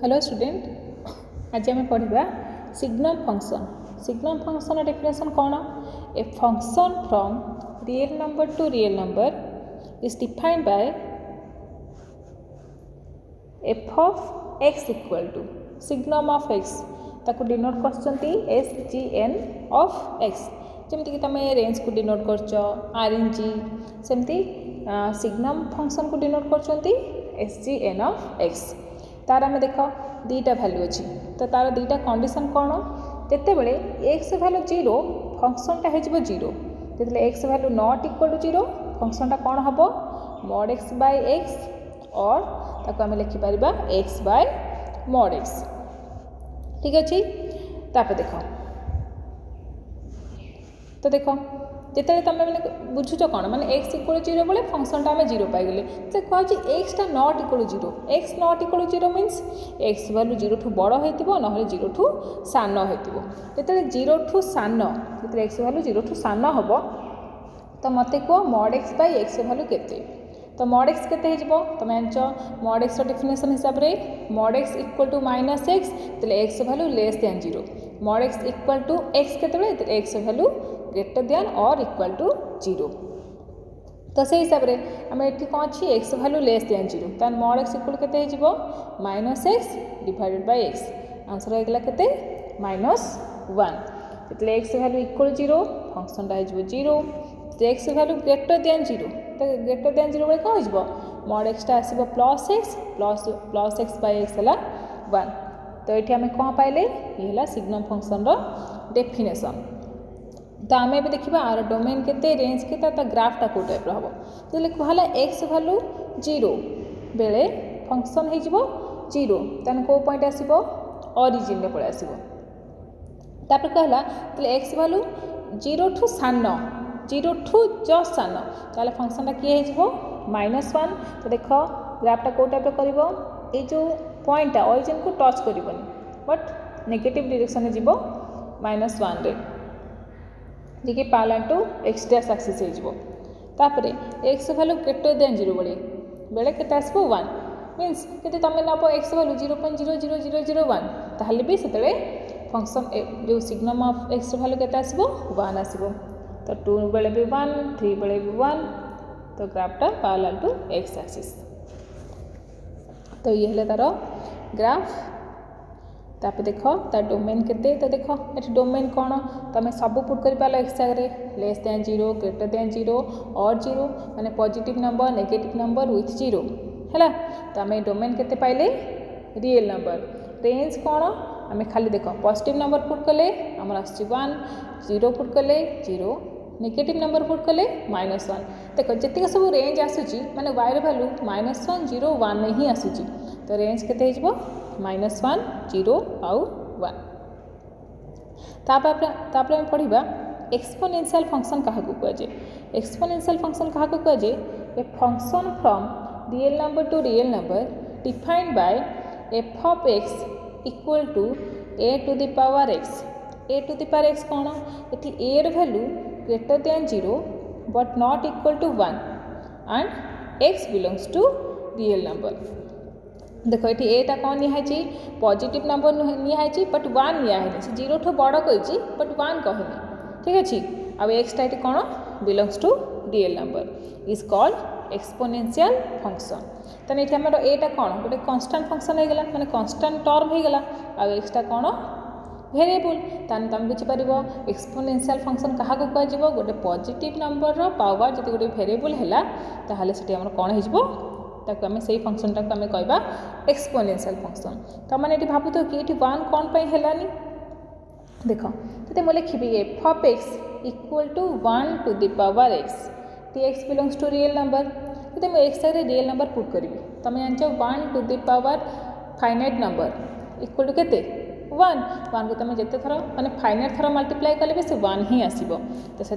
Hello student, आज आम पढ़ा signum function. Signum function definition कौन? A function from real number to real number is defined by f of x equal to signum of x ताको denote कर S G N of x. जमीक तुम range को denote कर R N G, सेमती signum function को denote कर S G N of x. तार आम देख दीटा भैल्यू अच्छी, तो तार दीटा कंडीशन कौन? जिते बड़े एक्स भैल्यू जीरो फंक्शनटा हो जीरो, जो x value not equal to zero फंक्शनटा कौन हम मॉड एक्स बाय एक्स, और ताको आम लिखिपर एक्स बाय मॉड एक्स। ठीक अच्छे। तापर देख तो देख जिते तुम मैंने बुझुच कौन माने एक्स इक्वल जीरो बेले फंक्शनटा आम जीरो पाइगले, तो कहे एक्सटा not equal zero. X not equal zero means x value zero ठू बड़ हो ना जीरो ठू सान होते जीरो ठू सान, जो एक्स भैल्यू जीरो ठू सान हम तो मत कह mod x by x value केते। तो मॉड एक्स केते हो तुम जानच मॉड एक्स डेफिनेशन हिसाब से mod x equal to minus x, तो x value less than zero. Mod x equal to x केते एक्स भैल्यू ग्रेटर दैन और इक्वल टू जीरो। तो से हिसाब से आम ये कौन अच्छी x value less than zero, तो मॉड एक्स इक्वल केते हो minus x divided by x. Answer होगा केते -1। जो एक्स भैल्यू इक्वल जीरो फंक्शनटा हो zero, x value greater than zero, तो ग्रेटर दैन जीरो बेले कौन हो मॉड एक्सटा आसो plus x plus x by x है 1। तो ये आम कौन पाइले ये सिग्नम फंक्शन डेफिनेशन। तो आम भी देखा आर डोमेन के रेंज के ग्राफटा कौ टाइप हम जो कहला एक्स भैल्यू जीरो बेले फंक्शन हो जीरो, तेन कौ पॉइंट आसो ऑरिजिन में पलि आसो। तापर कहला एक्स भैल्यू जीरो ठू सान, जीरो ठू जस्ट सान, ताले फंक्शनटा किए हो -1। तो देख ग्राफटा कौ टाइप कर जो पॉइंटा ऑरिजिन को टच करनी बट नेगेटिव डायरेक्शन में जीवो -1 रे, जी कि parallel to x dash axis हो। तापर x value greater than zero बेले केते आसो 1 मीन्स कि तुम नब एक्स भैल्यू 0.00001 ताहले भी से फंक्शन जो सिग्नम ऑफ एक्स भैल्यू केते आसो 1 आसो। तो 2 बेले भी 1, 3 बेले भी 1, तो ग्राफटा पैरेलल टू एक्स एक्सिस। तो ये तार ग्राफ। तापर देख तार डोमेन केते, तो देख ये डोमेन कौन तुम सब पुट कर पार एक्स आगे less than zero greater than zero और जीरो माने positive number negative number with zero है। तो आम डोमेन केते पाइले रियल नंबर। रेंज कौन आम खाली देख पॉजिटिव नंबर पुट कले आमर आस 1, जीरो पुट कले जीरो, नेगेटिव नंबर पुट कले -1। देख जी सब रेंज आसूँ माने वायर भैल्यू -1 0 1 में ही आसूँ, तो रेंज केते हो -1 0 आउ 1। तापर आम पढ़ा एक्सपोनेंशियल फंक्शन क्या कहुए। एक्सपोनेंशियल फंक्शन क्या कहुए a function from real number to real number defined by f of x equal to a to the power x. A to the power x कौन ये a value greater than zero but not equal to 1 and x belongs to real number. देख ये एटा कौन निहाई positive number निहाई but 1 निहाई से जीरो ठू बड़ कही बट 1 कहनी। ठीक अच्छे। अब एक्सटा ये कौन belongs to real number is called exponential function. तो ये आम एटा कौन गोटे कन्स्टांट फंक्शन हो गला माने कन्स्टांट टर्म हो गला। आ एक्सटा कौन वेरिएबल। ताने तुम बुझीपर एक्सपोनेंशियल फंक्शन क्या कह गोटे पॉजिटिव नंबर पावर जब गोटे वेरिएबल है ताहले से कौन हो ताको आम से फंक्शन टाक आम कहवा एक्सपोनेंशियल फंक्शन। तो मैंने ये भावुथ कि ये 1 कौन पर है देख तो मुझे लिखी f of x equal to 1 to the power x t x belongs to real number. तो मुझे एक्स आगे रियल नंबर पुट करी तुम जान 1 to the power finite number equal to केते 1 को तुम जिते थर मैंने फाइनाइट थर मल्टीप्लाई कले भी से 1 ही आसो। तो से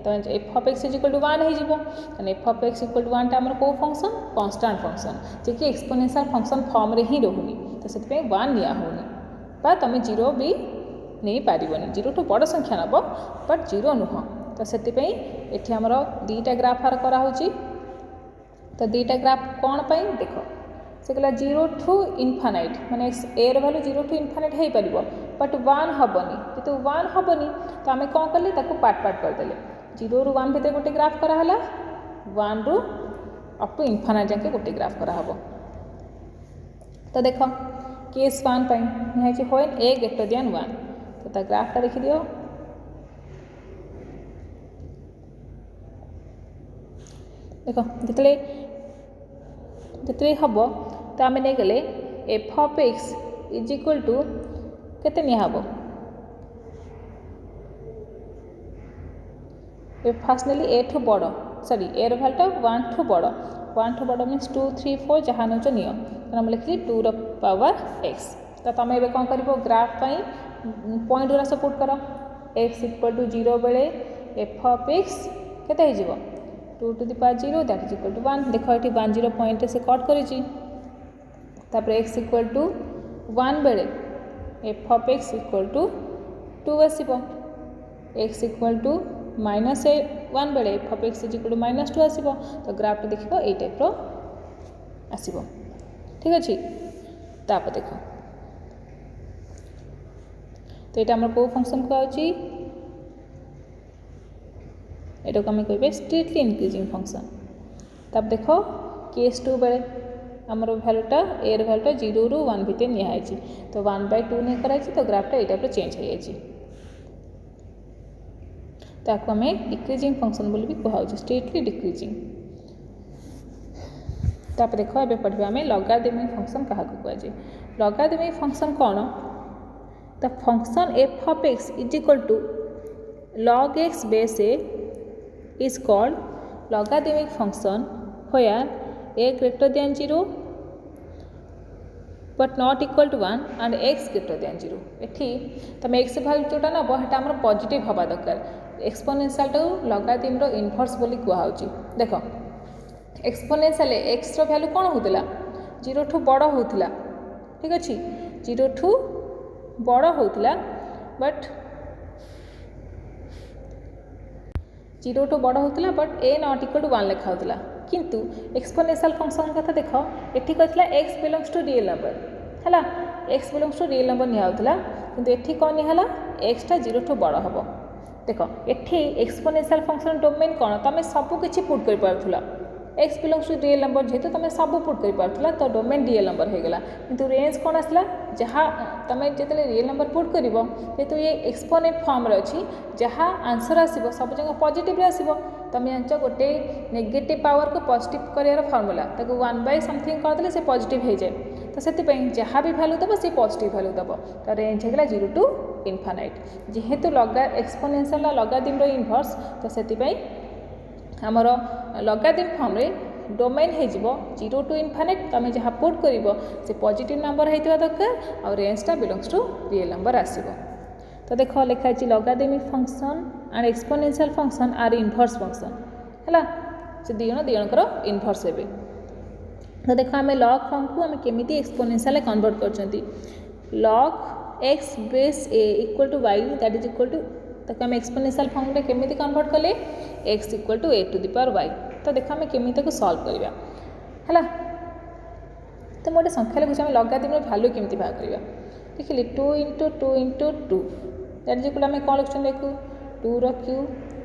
तो f of x equal to 1 हो f of x equal to 1 टा कौ फंक्शन कन्स्टांट फंक्शन जी कि एक्सपोनेंशियल फंक्शन फॉर्म रे ही रोनी। तो से 1 निया होनी तुम जीरो भी नहीं पारबनी, जीरो ठू बड़ संख्या नब बट जीरो नुह। तो से आमर 2टा ग्राफ कराऊँ। तो 2टा ग्राफ कौन पाई देख से कहला 0 टू इनफानाइट माने ए रो वैल्यू 0 टू इनफानाइट हो पार बट 1 हेनी जेतु 1 हेनी तो आम कौन कले पार्ट पार्ट करदे 0 रु 1 भितर गोटे ग्राफ कराला 1 रु अप टू इनफानाइट जाके गोटे ग्राफ कराहब। तो देख केस 1 निहाई व्हेन ए ग्रेटर देन 1 तो ग्राफटा देखी दियो देख जिते हम तो आम नहीं गले f of x is equal to केते निहब फास्ट नेली ए ठू बड़ सॉरी ए रो वैल्यूटा 1 ठू बड़ मीन्स 2 3 4 जहाँ नौ नियो तो आम लिखली 2 रो पावर एक्स तो तुम ए कौन कर ग्राफ पॉइंट गुरा सब पुट कर एक्स इक्वल टू 0 बेले एफ ऑफ एक्स केते हो 2 to the power 0 that is equal to 1 देख ये 1 0 पॉइंट से कट कर एक्स इक्वल टू 1 बेले f of x equal to 2 आसो एक्स इक्वल टू -1 बेले f of x is equal to -2 आसो तो ग्राफ देख ये टाइप आसो ठीक अच्छे तापर देख तो यहाँ आम कौ फंक्शन कहुच्छी एटा को आम कहे स्ट्रिक्टली इंक्रीजिंग फंक्शन तब देख केस 2 बेले आमर भैल्यूटा ए भैल्यूटा 0 रु 1 भितर निहाई तो 1/2 नहीं कराई तो ग्राफटा ये टाइप चेंज हो जाए ताको आम डिक्रीजिंग फंक्शन बोली भी कहुच्छे स्ट्रिक्टली डिक्रीजिंग। तापर देख ए पढ़ा आम लॉगरिथमिक फंक्शन क्या कहुए लॉगरिथमिक फंक्शन कौन the function f of x is equal to log x base a is called logarithmic function where a greater than 0 but not equal to 1 and x greater than 0 एठी तुम x value जोटा नब हेटा हमर positive हवा दरकार exponential to logarithm रो inverse बोली कुआ होची देख एक्सपोनेंशियल x रो वैल्यू कोन होतला 0 ठू बड़ होतला ठीक अछि 0 ठू बड़ होतला बट 0 टू बड़ होता but a not equal to 1 लिखा होता किंतु एक्सपोनेंशियल फंक्शन कथा देख एठी कहला x belongs to real number है x belongs to real number निहाउला किंतु एठी कौन निहाला एक्सटा 0 ठू बड़ हम देख एठी एक्सपोनेंशियल फंक्शन डोमेन कौन तुम सब किछि पुट कर पारथुला x belongs to real number जेहेतु तुम सब पुट कर पारथुला तो डोमेन रियल नंबर हो गला किंतु रेंज कौन आसला जहाँ तुम जिते रियल नंबर पुट कर जेहेतु ये एक्सपोनेंट फॉर्म रे अच्छी जहाँ आंसर आसो सब जगह पॉजिटिव आसो तुम जानच गोटे नेगेटिव पावर को पॉजिटिव कर फॉर्मूला ताको 1/समथिंग करदे से पॉजिटिव हो जाए तो से जहाँ भी वैल्यू दब से पॉजिटिव वैल्यू दब तो रेंज होगा 0 टू इनफानाइट जेहेतु एक्सपोनेंशियल लॉगरिथम रो इनवर्स तो से आमर लॉगरिथम फॉर्म रे डोमेन हो 0 टू इनफानाइट तुम जहाँ पुट कर से पॉजिटिव नंबर होता दरकार और रेंजटा बिलोंग्स टू रियल नंबर आसो तो देख लिखाई logarithmic function and exponential function are inverse function है से दिजणकर इनवर्स हे तो देख आम लॉग फॉर्म को आम केमी एक्सपोनेंशियल कन्वर्ट कर log x base a equal to y that is equal to ताको आम एक्सपोनेंशियल फॉर्म रे केमी कन्वर्ट कले x equal to a to the power y तो देख आम केमी सॉल्व करवा है तो मोटे संख्या लिखुच्छे आम लॉगरिथम वैल्यू केमी बाहर करवा लिखिली 2 into 2 into 2 that is equal आम कौन लिखुन देखू 2 रो cube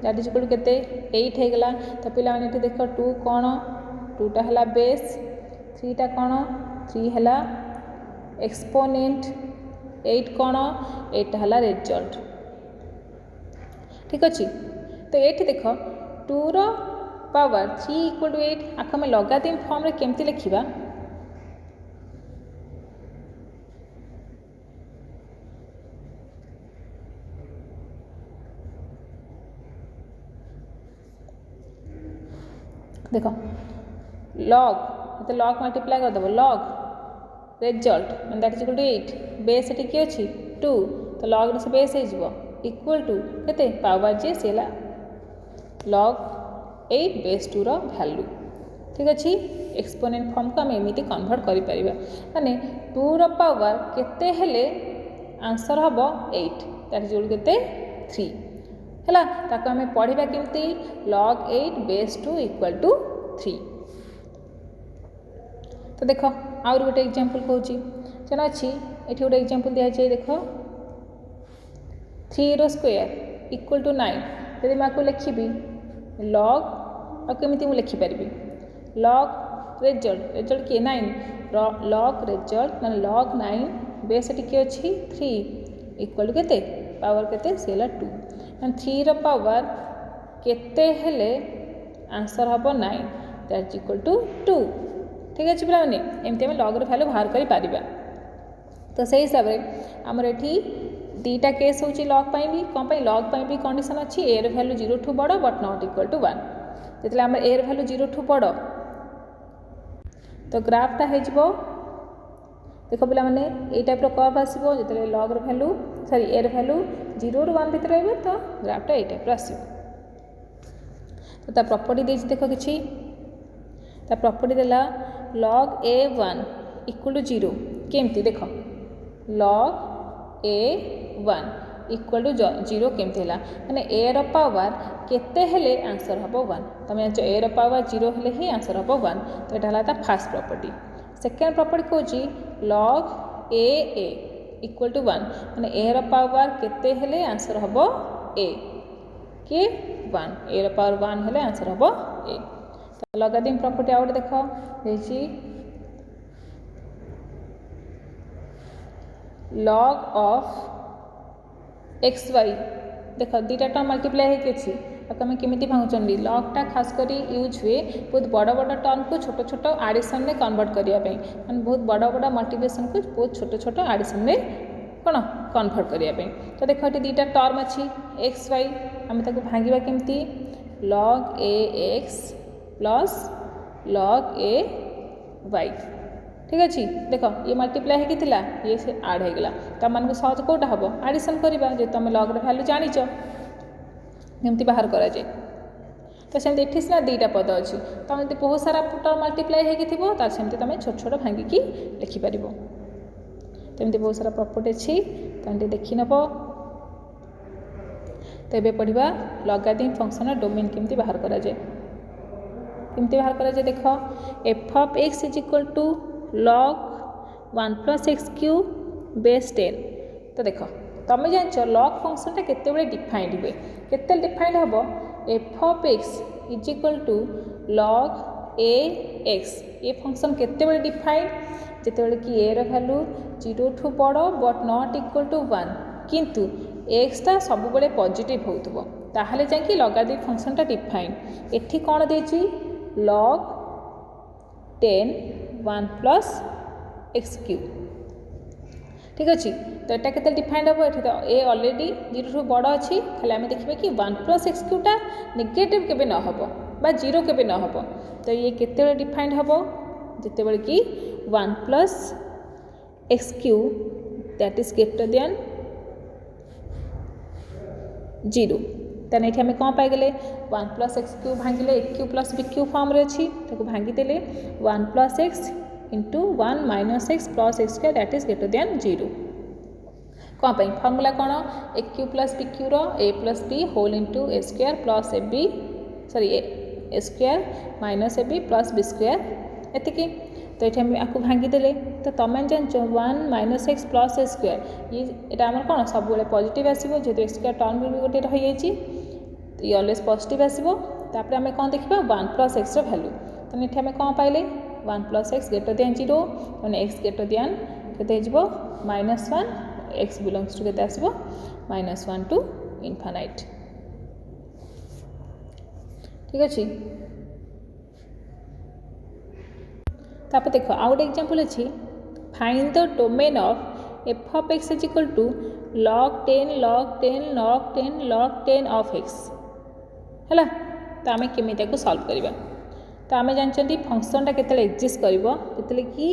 that is equal to केते 8 हो गला तो पिला माने देख 2 कौन 2 टा हला बेस 3 टा कौन 3 हला एक्सपोनेंट 8 कौन 8 टा हला रिजल्ट ठीक अच्छे तो ये देख 2 रो पावर 3 इक्वल टू 8 आखो आम लॉगरिथम फॉर्म रे केमती लिखिबा देख लॉग तो लॉग मल्टीप्लाई करदेव log result that is equal to 8 base ये किए अच्छी 2 तो लॉग से बेस हो इक्वल टू केते पावर जे से लॉग 8 बेस 2 रो वैल्यू ठीक अच्छे एक्सपोनेंट फॉर्म को आम एमती कन्वर्ट कर माने 2 रो पावर केते हेले आंसर हम 8 दैट इज इक्वल केते 3 है ताको आम पढ़ा केमती log 8 बेस 2 इक्वल टू 3 तो देख आउर गोटे एग्जांपल कहूँ जेना अच्छी ये गोटे एग्जांपल दिखाई देख 3 स्क्वायर इक्वल टू 9 यदि मैं लिखी लॉग और केमी मुझे लिखिपारि लॉग रिजल्ट किए 9 लॉग रिजल्ट माने लॉग 9 बेस टी अच्छी 3 इक्वल टू के पावर के 2 मैंने 3 रो पावर केते हेले आंसर हम 9 दैट इक्वल टू 2 ठीक अच्छे पे एमती आम लॉग भैल्यू बाहर कर तो से हिसाब से आमर ये दीटा केस हो लॉग भी कौन लॉग भी कंडीशन अच्छी ए भैल्यू 0 ठू बड़ बट नॉट इक्वल टू 1 जो आम ए भैल्यू 0 ठू बड़ तो ग्राफटा हो देख पे ये टाइप कर्व आसो जो लॉग भैल्यू सॉरी ए भैल्यू 0 ରୁ 1 भितर रही तो ग्राफटा ये टाइप आसो तो ता प्रॉपर्टी देख कि प्रॉपर्टी देला log a1 इक्वल टू 0 केमती देख log a1 इक्वल टू 0 केमती है माने a रो पावर केते हेले आंसर हम 1 तुम जान a रो पावर 0 हेले ही आंसर हम 1 तो यहाँ है फास्ट प्रॉपर्टी सेकेंड प्रॉपर्टी कौन log a इक्वल टू 1 माने a रो पावर केते हेले आंसर हम a के 1 a रो पावर 1 हेले आंसर हम a तो लगा दी प्रॉपर्टी आउट देख log of xy देख दीटा टर्म मल्टीप्लाई होमें केमी भांगुंट लॉगटा खास कर यूज हुए बहुत बड़ बड़ टर्म को छोट छोट आडिशन में कन्वर्ट करने मैं बहुत बड़ बड़ मल्टीप्लिकेशन को बहुत छोट छोट आडिशन में कौन कन्वर्ट करने तो देख ये दीटा टर्म अच्छी एक्स वाई आम भांगा केमती log a x plus log a y ठीक अच्छे देख ये मल्टीप्लाई होता ये से आड होगा तो मान सहज कौटा हम आडिशन करवा जो तुम लॉग भैल्यू जाच केमती बाहर कराए तो सेमती ये सीना दीटा पद अच्छी तुम जो बहुत सारा टर्म मल्टीप्लाई होती सेमती तुम छोट छोट भांगिकी लिखिपार तो एमती बहुत सारा प्रॉपर्टी अच्छी तुम देखी नब तो ये पढ़ा लॉगरिथम फंक्शन डोमेन केमती बाहर कराए केमती बाहर कराए देख f of x is equal to log 1 plus x cube base 10 तो देख तुम जान लॉग फंक्शनटा केते डिफाइंड हुए केते डिफाइंड हम f of x is equal to log a x ये फंक्शन केते डिफाइंड जिते कि ए रो भैल्यू 0 ठू बड़ बट नॉट इक्वल टू 1 किंतु एक्सटा सब बड़े पॉजिटिव होतबो ताहले जाकि लॉगरिथम फंक्शनटा डिफाइंड एठी कोन देछि log 10 1 प्लस एक्स क्यूब ठीक अच्छे तो यहाँ के डिफाइंड हम ये तो ए अलरेडी 0 ठू बड़ अच्छी खाली आम देखिए कि 1 प्लस एक्स क्यूबटा नेगेटिव केबे न हम बा 0 केबे न हम तो ये केते डिफाइंड हम जिते बड़े कि 1 plus x cube that is greater than 0 तेना ये आम कौन पाईगले 1 प्लस एक्स क्यूब भांगिले a cube plus b cube form रे अच्छी ताको भांगिदेले 1 plus x into 1 minus x plus x square that is greater than 0 कौन पाई फॉर्मूला कौन a cube plus b cube रो a plus b whole into a square plus a b sorry a square minus a b plus b square एतिकी तो ये आम आपको भांगिदेले तो तुम जान 1 minus x plus a square ये आम कौन सब पॉजिटिव आसो जेहतु एक्स स्क्वायर टर्म भी गोटे रही तो ये अलवेज पॉजिटिव आसो तापर आम कौन देखा 1 प्लस एक्स भैल्यू तो ये आम कौन पाइले 1 प्लस एक्स ग्रेटर देन 0 मैंने एक्स ग्रेटर देन के माइनस 1 एक्स बिलोंग्स टू के आसो माइनस 1 टू इनफाइनाइट ठीक अच्छे तापर देख आउ गोटे एग्जांपल अच्छी find the domain of f of x is equal to log 10 log 10 log 10 log 10 of x है तो आम केमी सॉल्व करवा तो आम जानते फंक्शनटा केतले एक्जिस्ट कर कि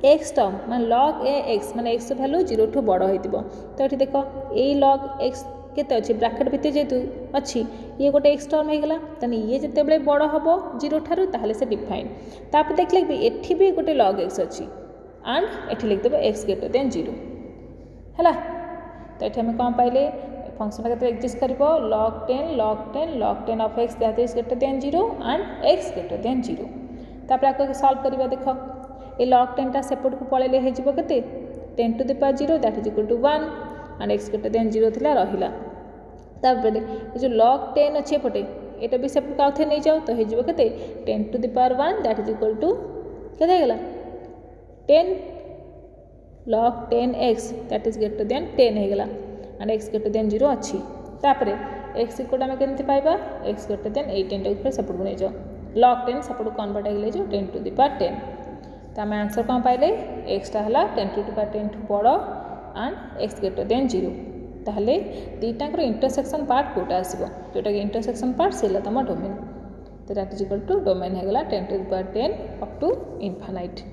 एक्स टर्म मान log ए एक्स मान एक्स भैल्यू 0 ठू बड़ हो तो ये देख ये log एक्स केते अच्छी ब्राकेट भितर जेहेतु अच्छी ये गोटे एक्स टर्म होगा तेना ये जिते बड़ हम 0 ठारू ताहले से डिफाइंड तापर देखले भी एठी भी गोटे log एक्स अच्छी एंड एठी लिखदेव एक्स ग्रेटर देन 0 है तो ये आम कौन पाइले फंक्शन के एक्जिस्ट कर log 10 log 10 log 10 of x that is greater than 0 and x greater than 0 तापर आपको सॉल्व करवा देख ये log 10टा सेपट को पळेले हे जिवो केते 10 to the power 0 that is equal to 1 and x greater than 0 थिला रहिला तापर ये जो log 10 अछि एपटे एटा भी सेपट काउथे नै जाओ तो हे जिवो केते 10 to the power 1 that is equal to केते गेला 10 log 10x that is greater than 10 हे गेला एंड x ग्रेटर देन 0 अछि तापर x इक्वल आमे केनते पाइबा x ग्रेटर देन 18 टा ऊपर सेपट को नै जाओ log 10 सेपट कन्वर्ट हेले जो 10 to the power 10 तो आम आंसर कौन पाइले x टा हला 10 to the power 10 ठू बड़ एंड x ग्रेटर देन 0 ताहले दीटाकर इंटरसेक्शन पार्ट कोटा आसीबो जोटा कि इंटरसेक्शन पार्ट सेला तम डोमेन तो that is equal to domain हेगला 10 to the power 10 up to infinite.